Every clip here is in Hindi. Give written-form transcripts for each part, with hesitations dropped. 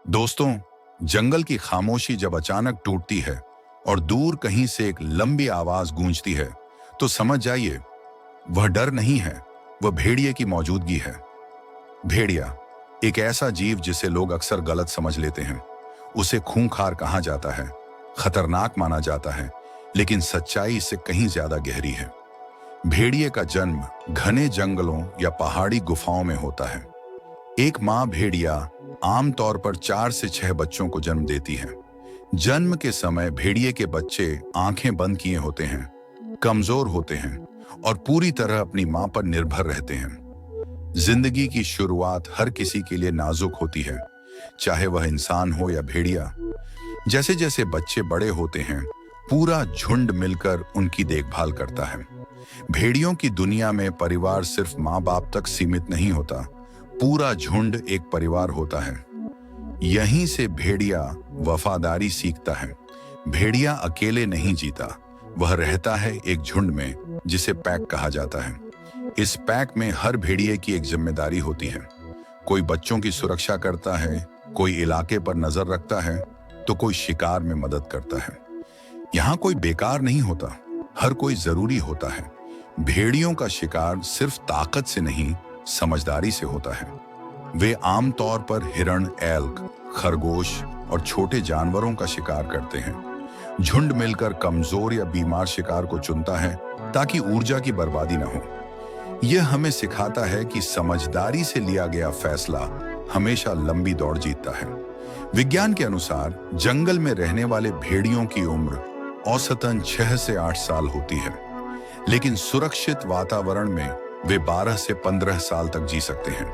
दोस्तों, जंगल की खामोशी जब अचानक टूटती है और दूर कहीं से एक लंबी आवाज गूंजती है, तो समझ जाइए वह डर नहीं है, वह भेड़िए की मौजूदगी है। भेड़िया एक ऐसा जीव जिसे लोग अक्सर गलत समझ लेते हैं। उसे खूंखार कहा जाता है, खतरनाक माना जाता है, लेकिन सच्चाई इससे कहीं ज्यादा गहरी है। भेड़िए का जन्म घने जंगलों या पहाड़ी गुफाओं में होता है। एक माँ भेड़िया आमतौर पर 4 से 6 बच्चों को जन्म देती है। जन्म के समय भेड़िए के बच्चे आंखें बंद किए होते हैं, कमजोर होते हैं और पूरी तरह अपनी मां पर निर्भर रहते हैं। जिंदगी की शुरुआत हर किसी के लिए नाजुक होती है, चाहे वह इंसान हो या भेड़िया। जैसे जैसे बच्चे बड़े होते हैं, पूरा झुंड मिलकर उनकी देखभाल करता है। भेड़ियों की दुनिया में परिवार सिर्फ माँ बाप तक सीमित नहीं होता, पूरा झुंड एक परिवार होता है। यहीं से भेड़िया वफादारी सीखता है। भेड़िया अकेले नहीं जीता, वह रहता है एक झुंड में जिसे पैक कहा जाता है। इस पैक में हर भेड़िए की एक जिम्मेदारी होती है। कोई बच्चों की सुरक्षा करता है, कोई इलाके पर नजर रखता है, तो कोई शिकार में मदद करता है। यहाँ कोई बेकार नहीं होता, हर कोई जरूरी होता है। भेड़ियों का शिकार सिर्फ ताकत से नहीं, समझदारी से होता है। वे आमतौर पर हिरण, एल्क, खरगोश और छोटे जानवरों का शिकार करते हैं। झुंड मिलकर कमजोर या बीमार शिकार को चुनता है ताकि ऊर्जा की बर्बादी न हो। यह हमें सिखाता है कि समझदारी से लिया गया फैसला हमेशा लंबी दौड़ जीतता है। विज्ञान के अनुसार जंगल में रहने वाले भेड़ियों की उम्र औसतन 6 से 8 साल होती है, लेकिन सुरक्षित वातावरण में वे 12 से 15 साल तक जी सकते हैं।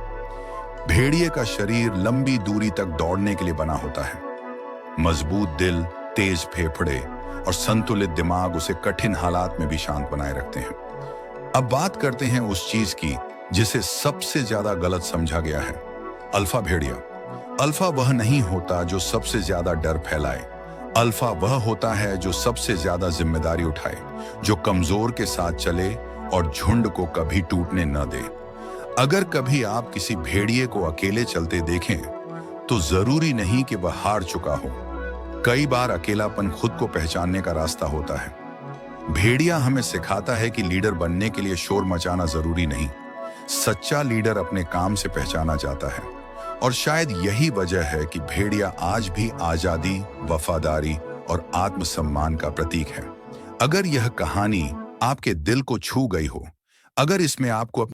भेड़िए का शरीर लंबी दूरी तक दौड़ने के लिए बना होता है। मजबूत दिल, तेज फेफड़े और संतुलित दिमाग उसे कठिन हालात में भी शांत बनाए रखते हैं। अब बात करते हैं उस चीज की जिसे सबसे ज्यादा गलत समझा गया है, अल्फा भेड़िया। अल्फा वह नहीं होता जो सबसे ज्यादा डर फैलाए। अल्फा वह होता है जो सबसे ज्यादा जिम्मेदारी उठाए, जो कमजोर के साथ चले और झुंड को कभी टूटने न दे। अगर कभी आप किसी भेड़िए को अकेले चलते देखें, तो जरूरी नहीं कि वह हार चुका हो। कई बार अकेलापन खुद को पहचानने का रास्ता होता है। भेड़िया हमें सिखाता है कि लीडर बनने के लिए शोर मचाना जरूरी नहीं। सच्चा लीडर अपने काम से पहचाना जाता है। और शायद यही वजह है कि भेड़िया आज भी आजादी, वफादारी और आत्मसम्मान का प्रतीक है। अगर यह कहानी आपके दिल को छू गई हो, अगर इसमें आपको